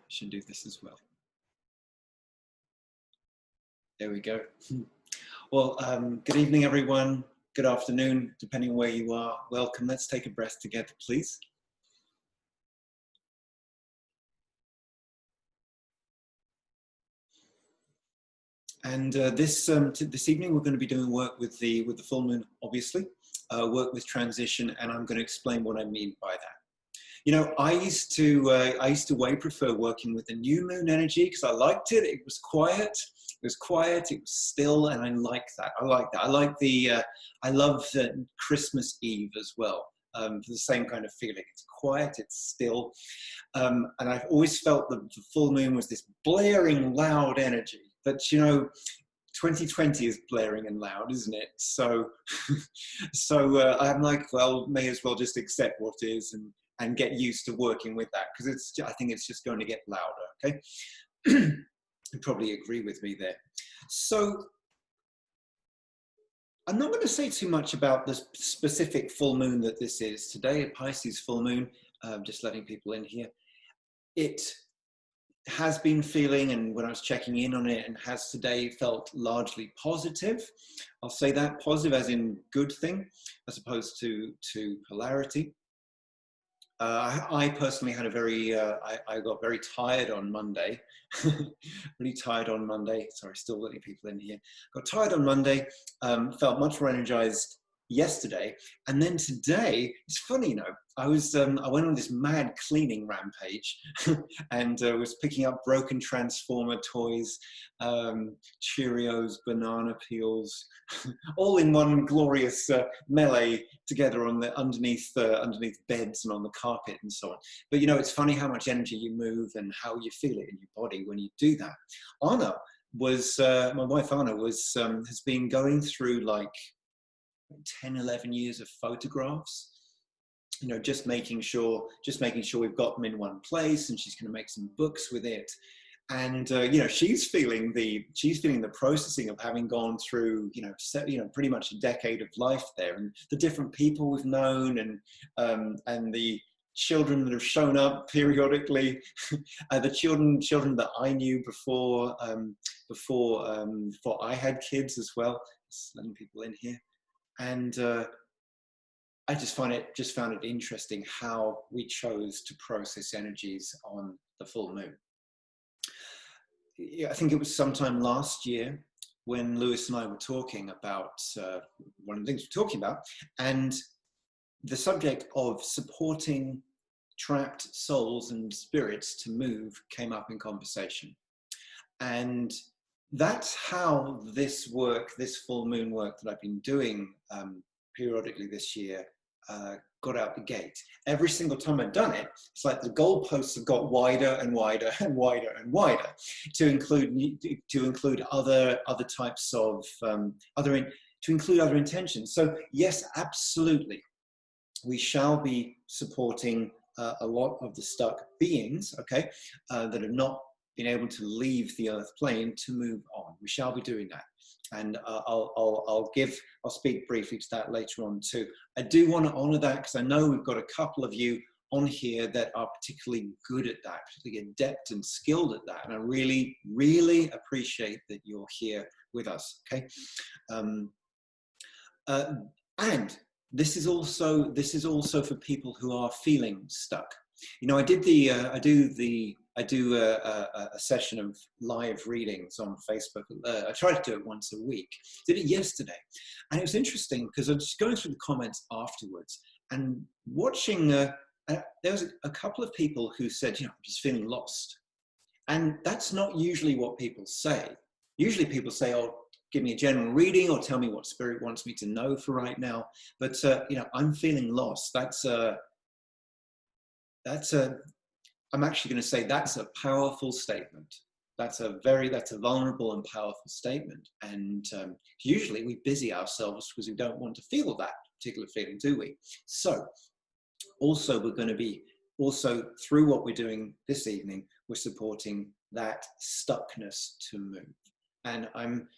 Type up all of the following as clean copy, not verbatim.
should do this as well. There we go. Well, good evening, everyone. Good afternoon, depending on where you are. Welcome. Let's take a breath together, please. And this evening, we're going to be doing work with the full moon, obviously, work with transition, and I'm going to explain what I mean by that. You know, I used to way prefer working with the new moon energy because I liked it. It was quiet. It was still, and I like that. I like that. I love Christmas Eve as well. For the same kind of feeling. It's quiet, it's still. And I've always felt that the full moon was this blaring, loud energy. But, you know, 2020 is blaring and loud, isn't it? So, I'm like, well, may as well just accept what is and get used to working with that, because I think it's just going to get louder, okay? You probably agree with me there. So I'm not going to say too much about the specific full moon that this is today, a Pisces full moon, just letting people in here. It has been feeling, and when I was checking in on it, and has today felt largely positive. I'll say that, positive as in good thing, as opposed to polarity. I personally had a very, I got very tired on Monday, really tired on Monday. Sorry, still letting people in here. Got tired on Monday, felt much more energized yesterday. And then today, it's funny, you know, I went on this mad cleaning rampage and was picking up broken Transformer toys, Cheerios, banana peels, all in one glorious melee together on the underneath beds and on the carpet and so on. But you know, it's funny how much energy you move and how you feel it in your body when you do that. Anna was, my wife Anna was, has been going through like 10, 11 years of photographs, you know, just making sure we've got them in one place, and she's going to make some books with it. And you know, she's feeling the processing of having gone through, you know, pretty much a decade of life there, and the different people we've known, and the children that have shown up periodically, the children that I knew before I had kids as well. Just letting people in here. And I just found it interesting how we chose to process energies on the full moon. I think it was sometime last year when Lewis and I were talking about one of the things we're talking about, and the subject of supporting trapped souls and spirits to move came up in conversation. And that's how this full moon work that I've been doing periodically this year got out the gate. Every single time I've done it, it's like the goalposts have got wider and wider and wider and wider to include other types of to include other intentions. So yes, absolutely, we shall be supporting a lot of the stuck beings, okay, that have not been able to leave the earth plane to move on. We shall be doing that. And I'll speak briefly to that later on too. I do want to honor that because I know we've got a couple of you on here that are particularly good at that, particularly adept and skilled at that. And I really, really appreciate that you're here with us, okay? And this is also for people who are feeling stuck. You know, I do a session of live readings on Facebook. I try to do it once a week. Did it yesterday, and it was interesting because I was just going through the comments afterwards and watching. There was a couple of people who said, you know, I'm just feeling lost, and that's not usually what people say. Usually, people say, "Oh, give me a general reading or tell me what spirit wants me to know for right now." But you know, I'm feeling lost. I'm actually going to say that's a powerful statement. That's a vulnerable and powerful statement. And usually we busy ourselves because we don't want to feel that particular feeling, do we? So also we're going to be, through what we're doing this evening, we're supporting that stuckness to move. And I'm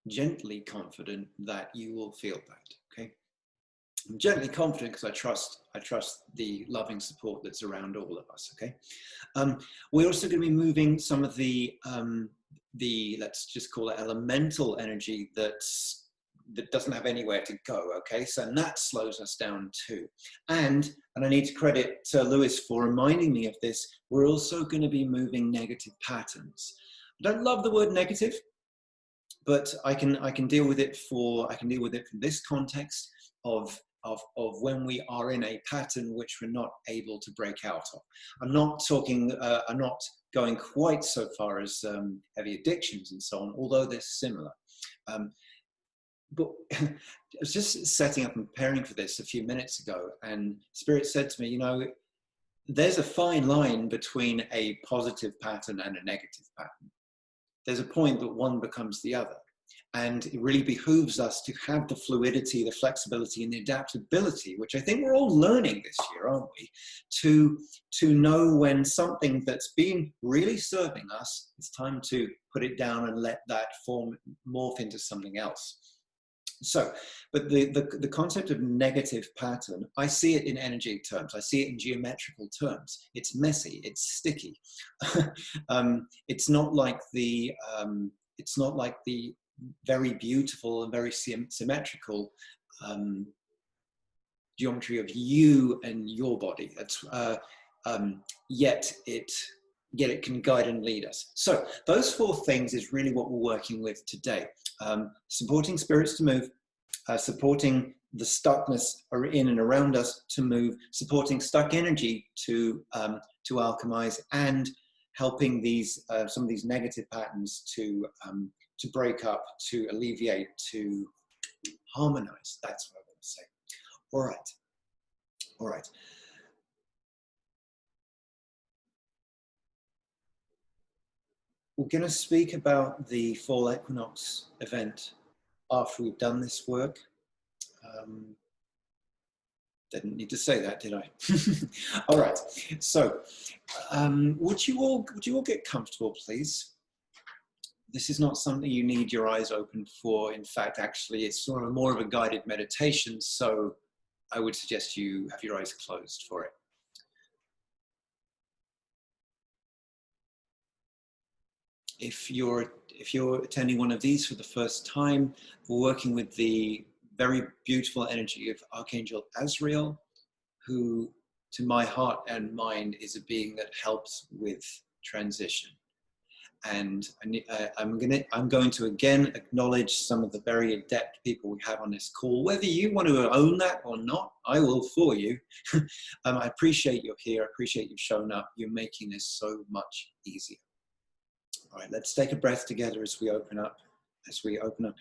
gently confident that you will feel that, okay? I'm gently confident because I trust the loving support that's around all of us. Okay. We're also going to be moving some of the let's just call it elemental energy that doesn't have anywhere to go. Okay, so and that slows us down too. And I need to credit Lewis for reminding me of this. We're also going to be moving negative patterns. I don't love the word negative, but I can deal with it for this context of when we are in a pattern which we're not able to break out of. I'm not going quite so far as heavy addictions and so on, although they're similar. But I was just setting up and preparing for this a few minutes ago, and Spirit said to me, you know, there's a fine line between a positive pattern and a negative pattern. There's a point that one becomes the other. And it really behooves us to have the fluidity, the flexibility, and the adaptability, which I think we're all learning this year, aren't we? To know when something that's been really serving us, it's time to put it down and let that morph into something else. So, but the concept of negative pattern, I see it in energy terms. I see it in geometrical terms. It's messy. It's sticky. It's not like the very beautiful and very symmetrical geometry of you and your body. That's yet it can guide and lead us. So those four things is really what we're working with today. Supporting spirits to move, supporting the stuckness in and around us to move, supporting stuck energy to alchemize, and helping some of these negative patterns to break up, to alleviate, to harmonize. That's what I want to say. All right. We're going to speak about the fall equinox event after we've done this work. Didn't need to say that, did I? All right. So, would you all get comfortable, please? This is not something you need your eyes open for. In fact, actually, it's sort of more of a guided meditation. So, I would suggest you have your eyes closed for it. If you're attending one of these for the first time, we're working with the very beautiful energy of Archangel Azrael, who, to my heart and mind, is a being that helps with transition. And I'm going to again acknowledge some of the very adept people we have on this call. Whether you want to own that or not, I will for you. I appreciate you're here. I appreciate you've shown up. You're making this so much easier. All right, let's take a breath together as we open up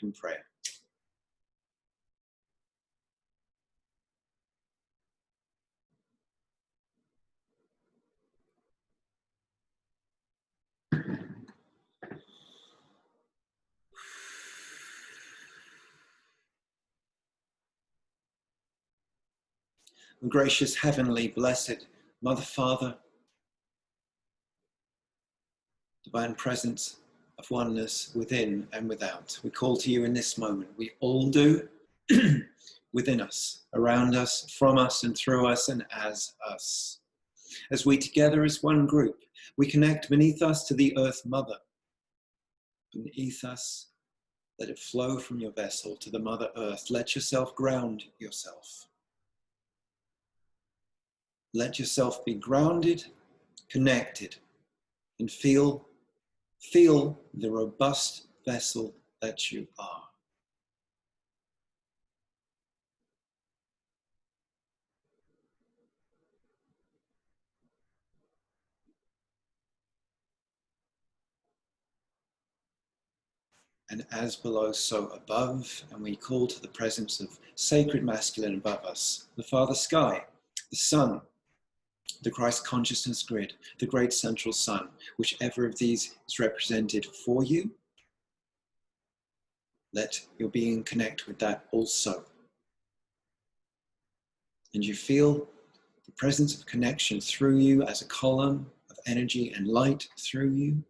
in prayer. Gracious, heavenly, blessed Mother, Father, divine presence of oneness within and without, we call to you in this moment. We all do, within us, around us, from us and through us and as us. As we together as one group, we connect beneath us to the Earth Mother. Beneath us, let it flow from your vessel to the Mother Earth. Let yourself ground yourself. Let yourself be grounded, connected, and feel the robust vessel that you are. And as below, so above, and we call to the presence of sacred masculine above us, the Father Sky, the Sun, the Christ consciousness grid, the great central sun, whichever of these is represented for you, let your being connect with that also. And you feel the presence of connection through you as a column of energy and light through you,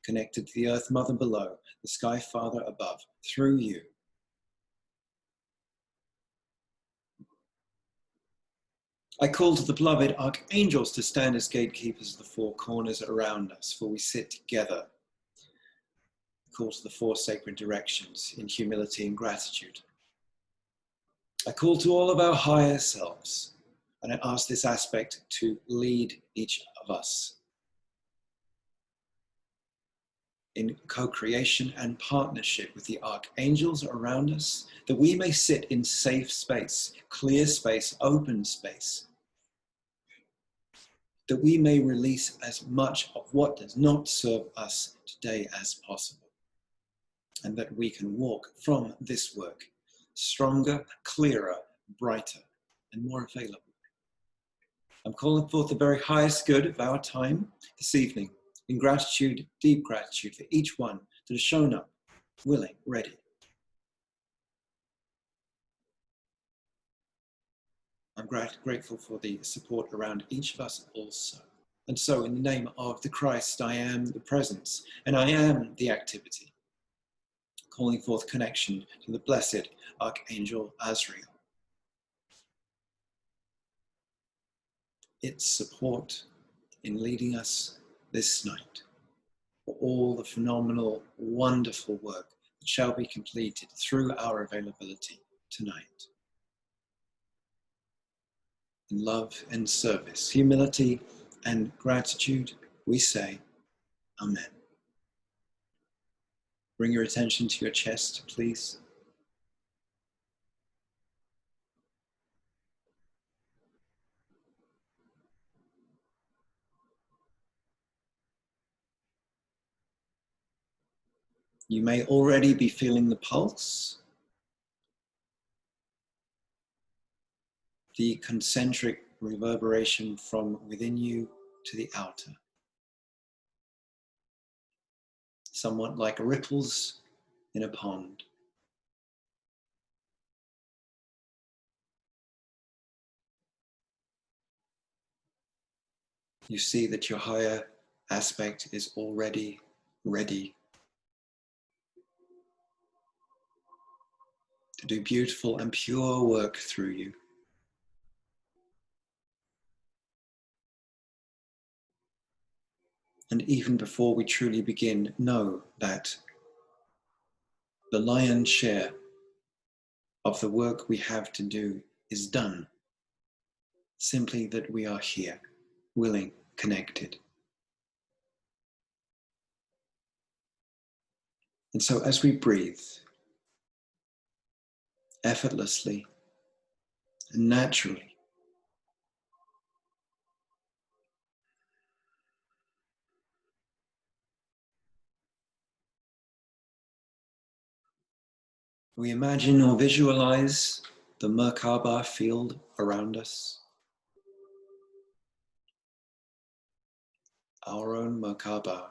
connected to the Earth Mother below, the Sky Father above, through you. I call to the beloved archangels to stand as gatekeepers of the four corners around us, for we sit together. I call to the four sacred directions in humility and gratitude. I call to all of our higher selves, and I ask this aspect to lead each of us in co-creation and partnership with the archangels around us, that we may sit in safe space, clear space, open space, that we may release as much of what does not serve us today as possible, and that we can walk from this work stronger, clearer, brighter, and more available. I'm calling forth the very highest good of our time this evening, in gratitude, deep gratitude for each one that has shown up, willing, ready. I'm grateful for the support around each of us also. And so in the name of the Christ, I am the presence and I am the activity, calling forth connection to the blessed Archangel Azrael. Its support in leading us this night for all the phenomenal, wonderful work that shall be completed through our availability tonight. In love and service, humility and gratitude, we say, Amen. Bring your attention to your chest, please. You may already be feeling the pulse, the concentric reverberation from within you to the outer. Somewhat like ripples in a pond. You see that your higher aspect is already ready to do beautiful and pure work through you. And even before we truly begin, know that the lion's share of the work we have to do is done. Simply that we are here, willing, connected. And so as we breathe, effortlessly and naturally, we imagine or visualize the Merkaba field around us, our own Merkaba.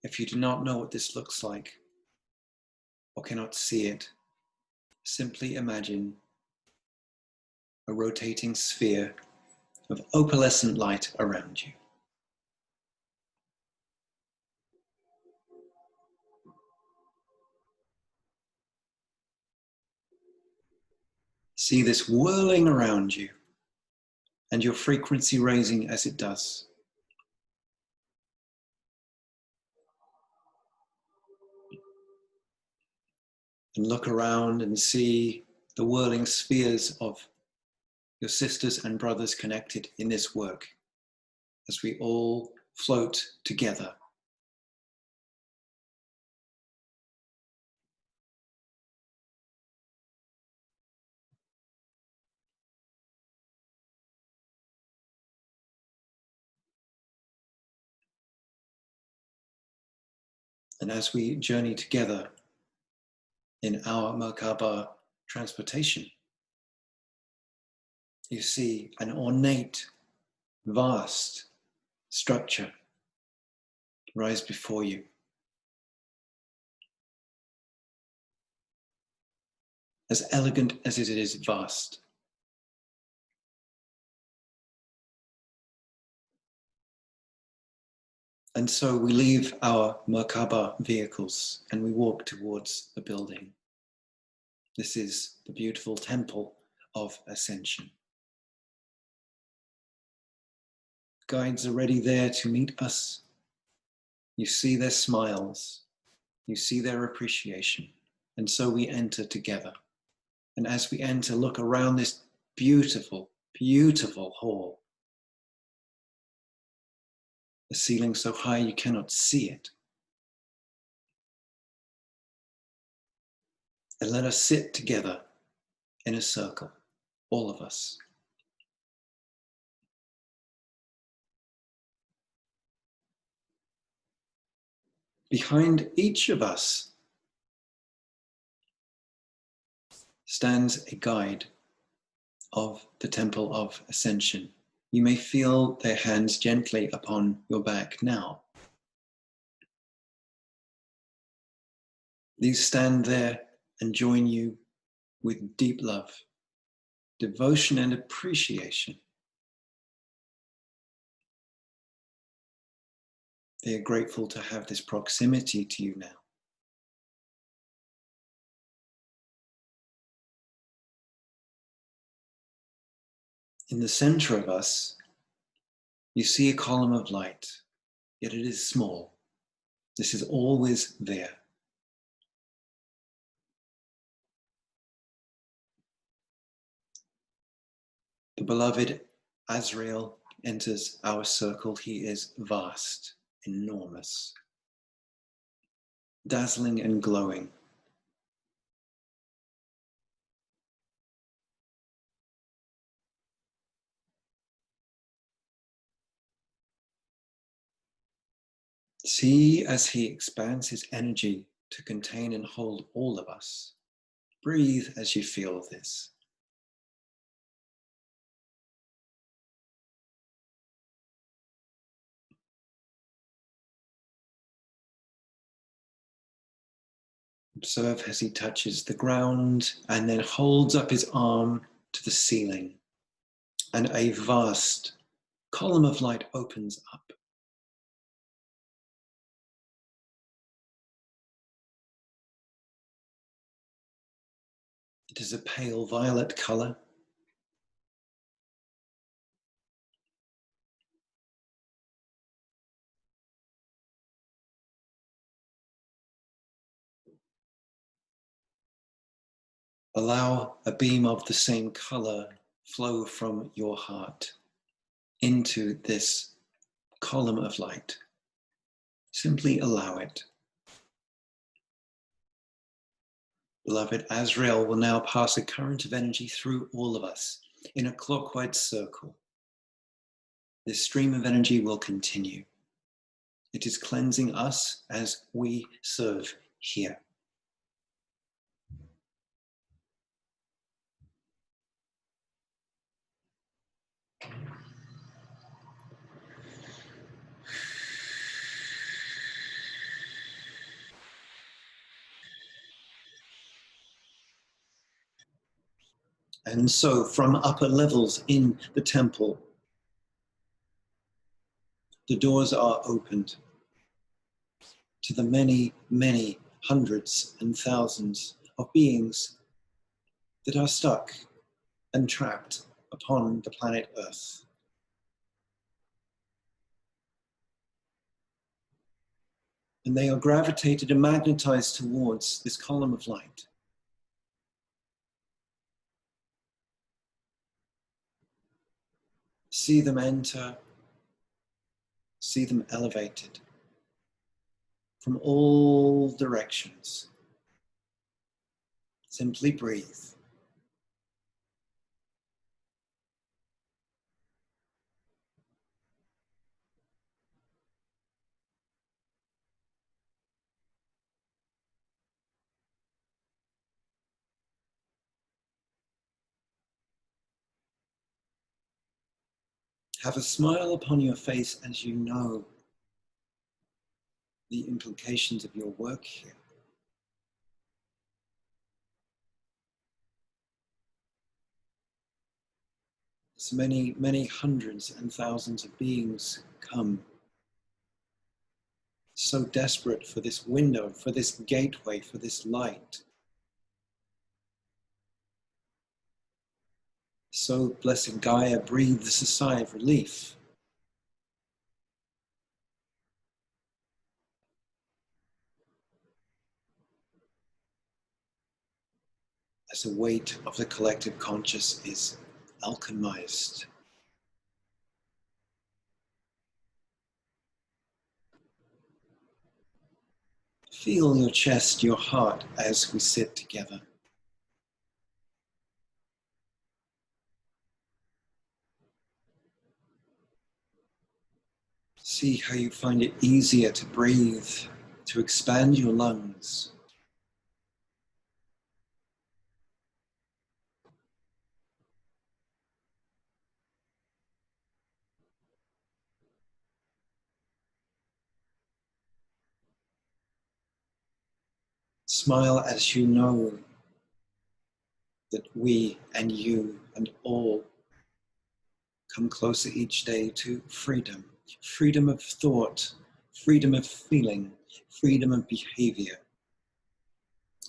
If you do not know what this looks like or cannot see it, simply imagine a rotating sphere of opalescent light around you. See this whirling around you and your frequency raising as it does. And look around and see the whirling spheres of your sisters and brothers connected in this work as we all float together. And as we journey together in our Merkaba transportation, you see an ornate, vast structure rise before you. As elegant as it is vast. And so we leave our Merkaba vehicles and we walk towards the building. This is the beautiful temple of Ascension. Guides are ready there to meet us. You see their smiles. You see their appreciation. And so we enter together. And as we enter, look around this beautiful, beautiful hall. The ceiling so high you cannot see it. And let us sit together in a circle, all of us. Behind each of us stands a guide of the Temple of Ascension. You may feel their hands gently upon your back now. These stand there and join you with deep love, devotion, and appreciation. They are grateful to have this proximity to you now. In the center of us, you see a column of light, yet it is small. This is always there. The beloved Azrael enters our circle. He is vast, enormous, dazzling and glowing. See as he expands his energy to contain and hold all of us. Breathe as you feel this. Observe as he touches the ground and then holds up his arm to the ceiling, and a vast column of light opens up. It is a pale violet color. Allow a beam of the same color flow from your heart into this column of light. Simply allow it. Beloved Azrael will now pass a current of energy through all of us in a clockwise circle. This stream of energy will continue. It is cleansing us as we serve here. And so from upper levels in the temple, the doors are opened to the many, many hundreds and thousands of beings that are stuck and trapped upon the planet Earth. And they are gravitated and magnetized towards this column of light. See them enter, see them elevated from all directions. Simply breathe. Have a smile upon your face as you know the implications of your work here. So many, many hundreds and thousands of beings come, so desperate for this window, for this gateway, for this light. So Blessed Gaia breathes a sigh of relief as the weight of the collective conscious is alchemized. Feel your chest, your heart as we sit together. See how you find it easier to breathe, to expand your lungs. Smile as you know that we and you and all come closer each day to freedom. Freedom of thought, freedom of feeling, freedom of behavior.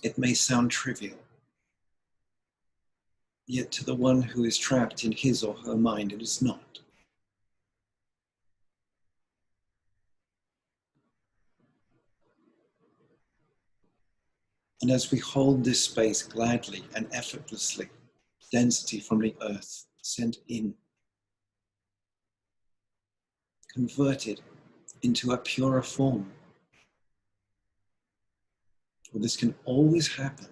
It may sound trivial, yet to the one who is trapped in his or her mind, it is not. And as we hold this space gladly and effortlessly, density from the earth sent in, converted into a purer form. Well, this can always happen.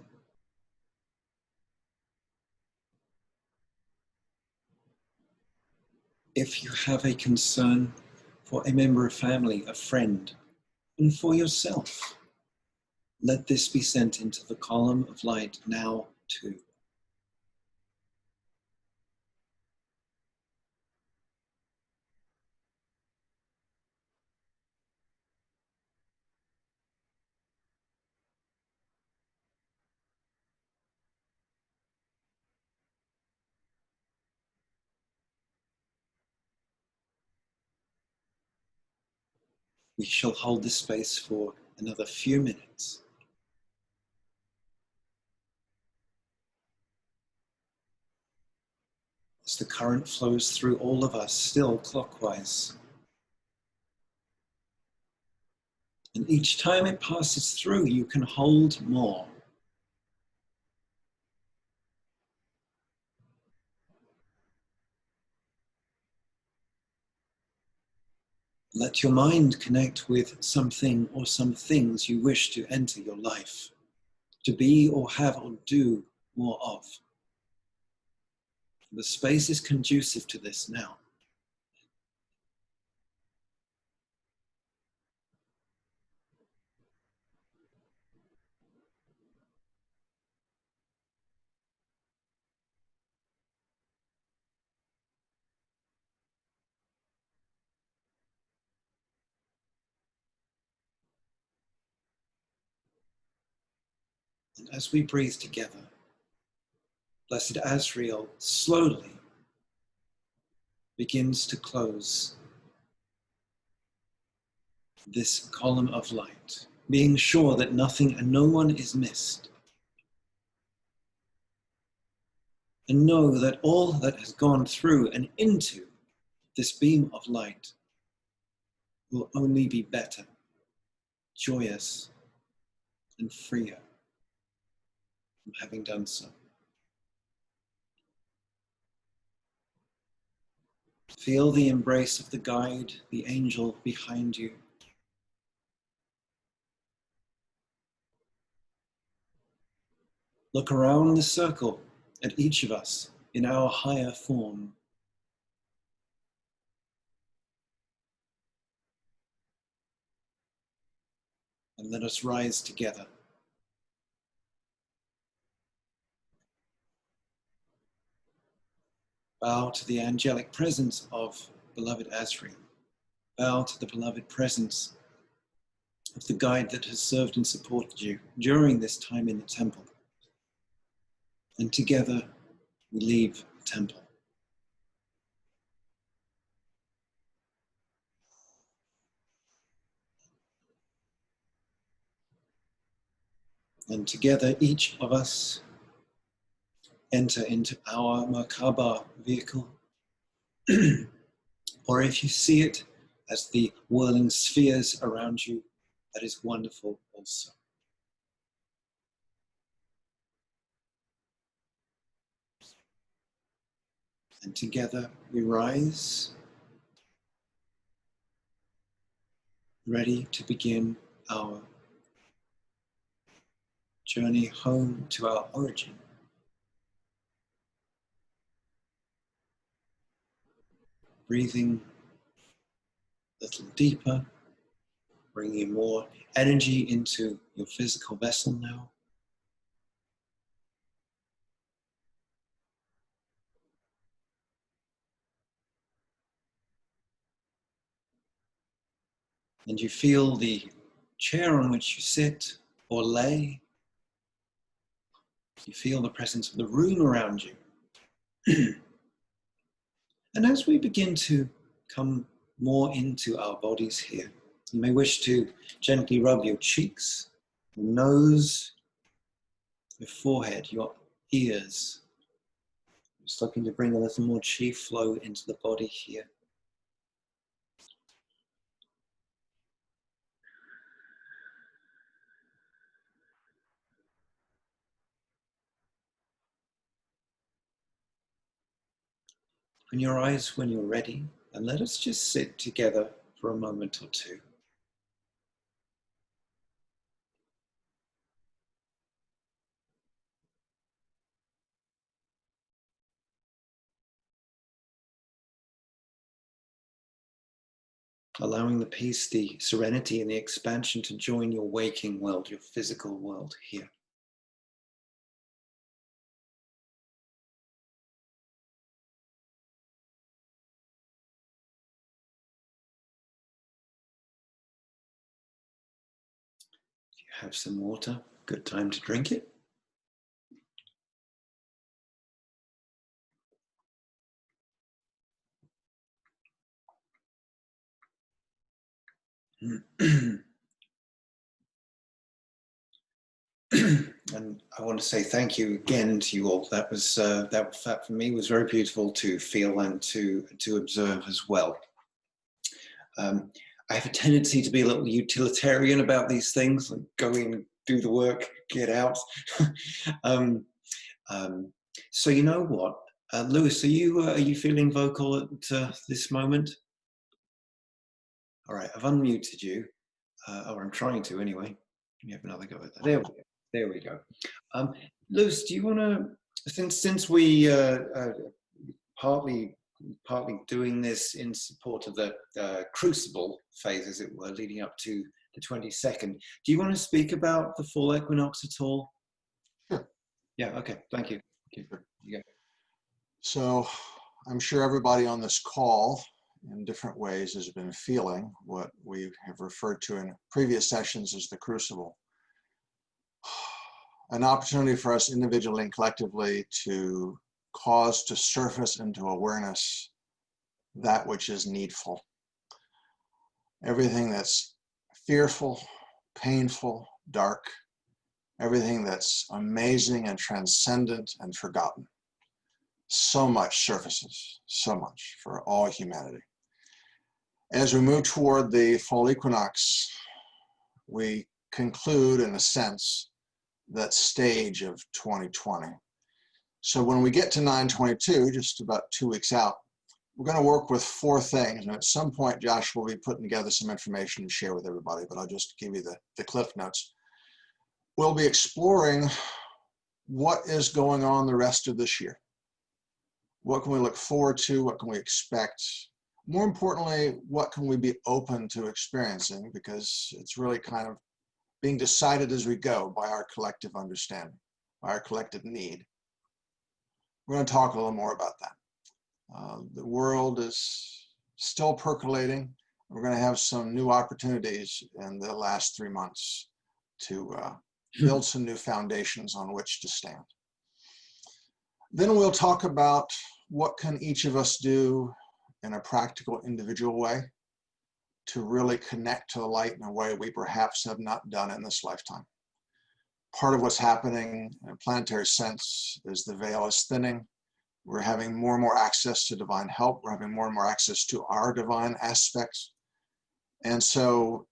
If you have a concern for a member of family, a friend, and for yourself, let this be sent into the column of light now too. We shall hold this space for another few minutes. As the current flows through all of us, still clockwise. And each time it passes through, you can hold more. Let your mind connect with something or some things you wish to enter your life, to be or have or do more of. The space is conducive to this now. And as we breathe together, Blessed Asriel slowly begins to close this column of light, being sure that nothing and no one is missed. And know that all that has gone through and into this beam of light will only be better, joyous, and freer from having done so. Feel the embrace of the guide, the angel behind you. Look around the circle at each of us in our higher form. And let us rise together. Bow to the angelic presence of beloved Asriel. Bow to the beloved presence of the guide that has served and supported you during this time in the temple. And together we leave the temple. And together each of us enter into our Merkaba vehicle. Or if you see it as the whirling spheres around you, that is wonderful also. And together we rise, ready to begin our journey home to our origin. Breathing a little deeper, bringing more energy into your physical vessel now. And you feel the chair on which you sit or lay. You feel the presence of the room around you. And as we begin to come more into our bodies here, you may wish to gently rub your cheeks, your nose, your forehead, your ears. Just looking to bring a little more chi flow into the body here. Open your eyes when you're ready, and let us just sit together for a moment or two. Allowing the peace, the serenity, and the expansion to join your waking world, your physical world here. If you have some water, good time to drink it. And I want to say thank you again to you all. That for me was very beautiful to feel and to observe as well. I have a tendency to be a little utilitarian about these things, like go in, do the work, get out. So you know what, Lewis, are you feeling vocal at this moment? All right, I've unmuted you, or I'm trying to anyway. Let me have another go at that. There we go. Lewis, do you want to, since we partly doing this in support of the crucible phase, as it were, leading up to the 22nd, do you want to speak about the fall equinox at all? Sure. Yeah, okay, thank you. Thank you. You go. So I'm sure everybody on this call in different ways has been feeling what we have referred to in previous sessions as the crucible. An opportunity for us individually and collectively to cause to surface into awareness that which is needful. Everything that's fearful, painful, dark, everything that's amazing and transcendent and forgotten. So much surfaces, so much for all humanity. As we move toward the fall equinox, we conclude, in a sense, that stage of 2020. So when we get to 9/22, just about 2 weeks out, we're going to work with 4 things. And at some point, Josh will be putting together some information to share with everybody, but I'll just give you the cliff notes. We'll be exploring what is going on the rest of this year. What can we look forward to? What can we expect? More importantly, what can we be open to experiencing? Because it's really kind of being decided as we go by our collective understanding, by our collective need. We're going to talk a little more about that. The world is still percolating. We're going to have some new opportunities in the last 3 months to build some new foundations on which to stand. Then we'll talk about what can each of us do in a practical, individual way to really connect to the light in a way we perhaps have not done in this lifetime. Part of what's happening in a planetary sense is the veil is thinning. We're having more and more access to divine help. We're having more and more access to our divine aspects. And so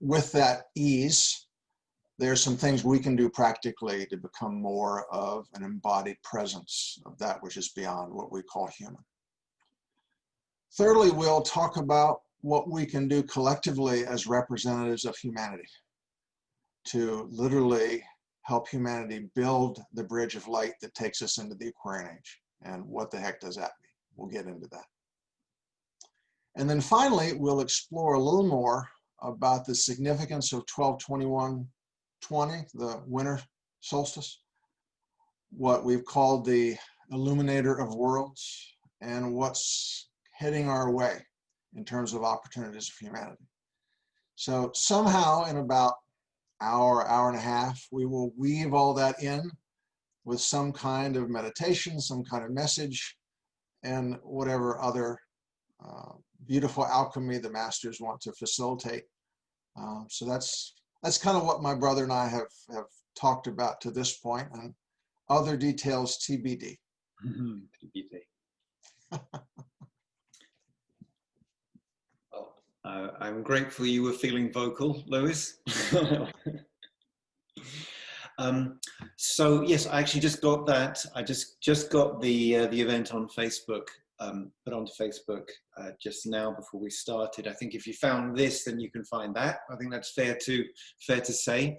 with that ease, there are some things we can do practically to become more of an embodied presence of that which is beyond what we call human. Thirdly, we'll talk about what we can do collectively as representatives of humanity to literally help humanity build the bridge of light that takes us into the Aquarian age. And what the heck does that mean? We'll get into that. And then finally, we'll explore a little more about the significance of 12/21/20, the winter solstice, what we've called the illuminator of worlds, and what's heading our way in terms of opportunities for humanity. So somehow in about hour and a half, we will weave all that in with some kind of meditation, some kind of message, and whatever other beautiful alchemy the masters want to facilitate. So that's kind of what my brother and I have talked about to this point, and other details TBD. TBD. Well, I'm grateful you were feeling vocal, Lewis. So yes, I actually just got that. I just got the event on Facebook, put onto Facebook just now before we started. I think if you found this, then you can find that. I think that's fair to say.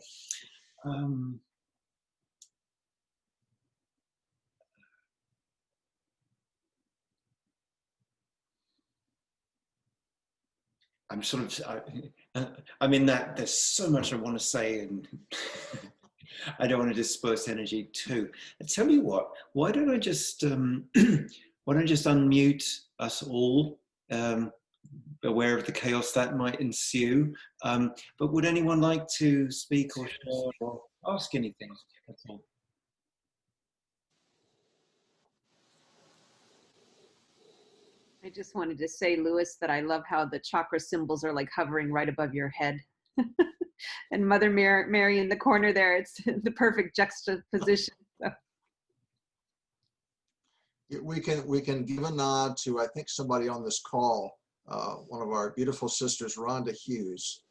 I'm sort of, I'm in that, there's so much I want to say, and I don't want to disperse energy too. I tell you what, why don't I just unmute us all, aware of the chaos that might ensue. But would anyone like to speak or share or ask anything? That's all. I just wanted to say, Lewis, that I love how the chakra symbols are like hovering right above your head. And Mother Mary in the corner there, it's the perfect juxtaposition. So. We can give a nod to, I think, somebody on this call, one of our beautiful sisters, Rhonda Hughes.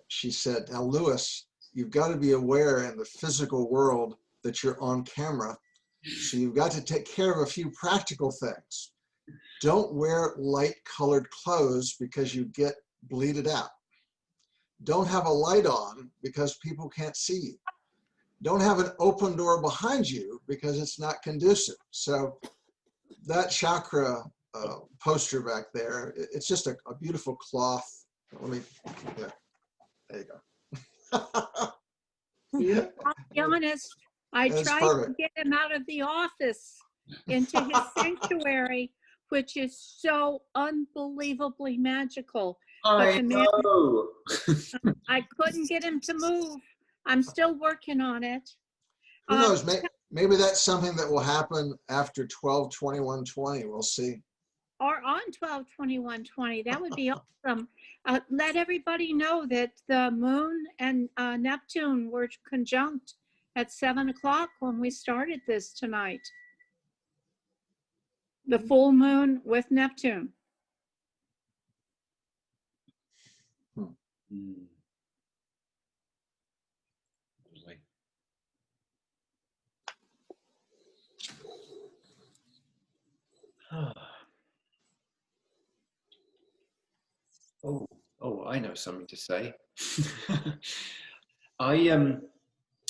She said, now, Lewis, you've got to be aware in the physical world that you're on camera. So you've got to take care of a few practical things. Don't wear light-colored clothes because you get bleeded out. Don't have a light on because people can't see you. Don't have an open door behind you because it's not conducive. So that chakra poster back there, it's just a beautiful cloth. Let me, yeah, there you go. I'll be honest, I tried to get him out of the office into his sanctuary, which is so unbelievably magical. I know. I couldn't get him to move. I'm still working on it. Who knows? Maybe that's something that will happen after 12/21/20. We'll see. Or on 12/21/20. That would be awesome. Let everybody know that the moon and Neptune were conjunct at 7 o'clock when we started this tonight. The full moon with Neptune. Oh, I know something to say.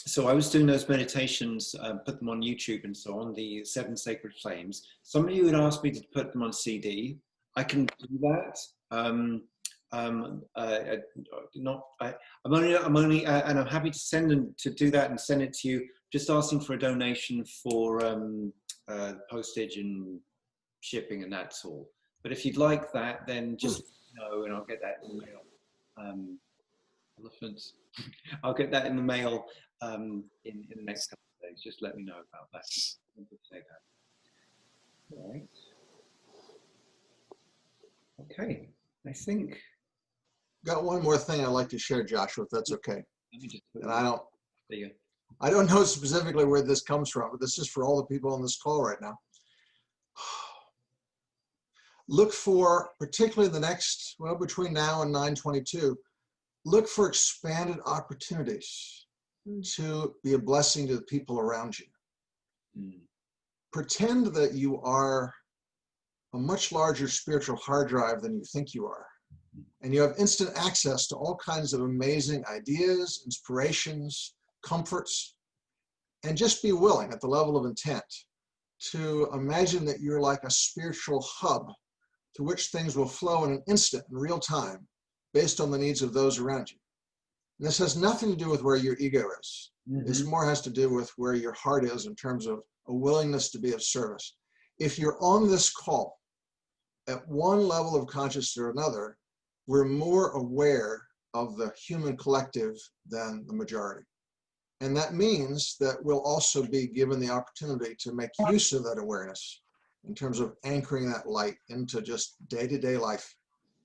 So I was doing those meditations, put them on YouTube and so on, the 7 Sacred Flames. Some of you had asked me to put them on CD. I can do that. I'm only, and I'm happy to send them to do that and send it to you. Just asking for a donation for postage and shipping, and that's all. But if you'd like that, then just know, and I'll get that in the mail. Elephants. I'll get that in the mail in the next couple of days. Just let me know about that. Say that. All right. Okay. I think. Got one more thing I'd like to share, Joshua, if that's okay. Let me just and I don't know specifically where this comes from, but this is for all the people on this call right now. Look for, particularly the next, well, between now and 9/22, look for expanded opportunities to be a blessing to the people around you. Mm. Pretend that you are a much larger spiritual hard drive than you think you are. And you have instant access to all kinds of amazing ideas, inspirations, comforts, and just be willing at the level of intent to imagine that you're like a spiritual hub to which things will flow in an instant, in real time, based on the needs of those around you. And this has nothing to do with where your ego is. This more has to do with where your heart is in terms of a willingness to be of service. If you're on this call at one level of consciousness or another, we're more aware of the human collective than the majority. And that means that we'll also be given the opportunity to make use of that awareness in terms of anchoring that light into just day-to-day life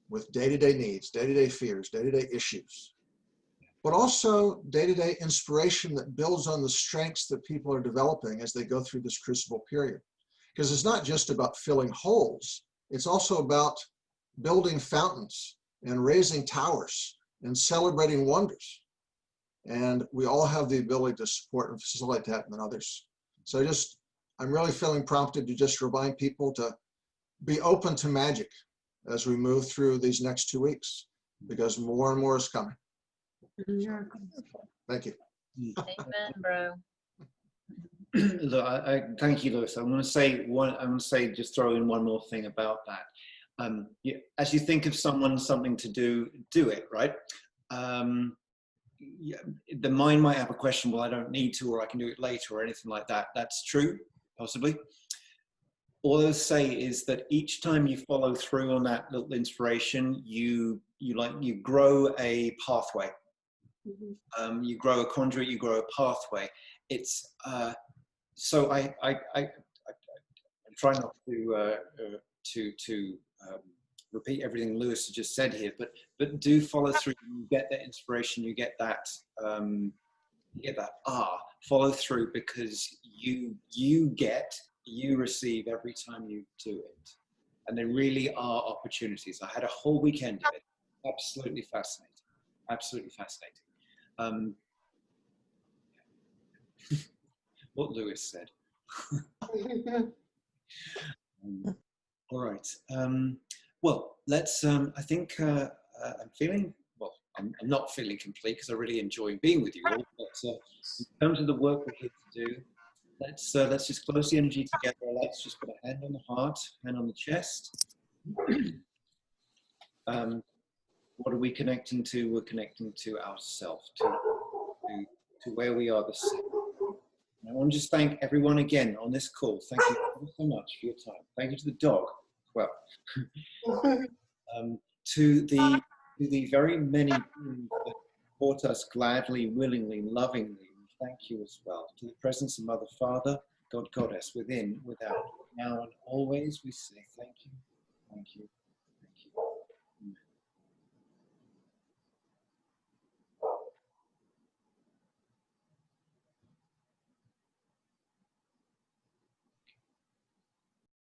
with day-to-day needs, day-to-day fears, day-to-day issues, but also day-to-day inspiration that builds on the strengths that people are developing as they go through this crucible period. Because it's not just about filling holes, it's also about building fountains and raising towers and celebrating wonders. And we all have the ability to support and facilitate that in others. So I'm really feeling prompted to just remind people to be open to magic as we move through these next 2 weeks, because more and more is coming. Thank you. Amen, bro. Look, I thank you, Lewis. I want to say, just throw in one more thing about that. As you think of something to do it, right? Yeah, the mind might have a question, well, I don't need to, or I can do it later, or anything like that. That's true, possibly. All I'll say is that each time you follow through on that little inspiration, you grow a pathway. You grow a conduit, you grow a pathway. It's so I try not to repeat everything Lewis has just said here, but do follow through. You get that inspiration, you get that follow through, because you receive every time you do it, and there really are opportunities. I had a whole weekend of it. Absolutely fascinating. What Lewis said. All right. Well, let's. I think I'm feeling. Well, I'm not feeling complete because I really enjoy being with you all. But in terms of the work we're here to do, let's just close the energy together. Let's just put a hand on the heart, hand on the chest. What are we connecting to? We're connecting to ourselves, to where we are the same. And I want to just thank everyone again on this call. Thank you so much for your time. Thank you to the dog. Well, to the very many that support us gladly, willingly, lovingly. Thank you as well. To the presence of Mother, Father, God, Goddess, within, without, now and always, we say thank you, thank you.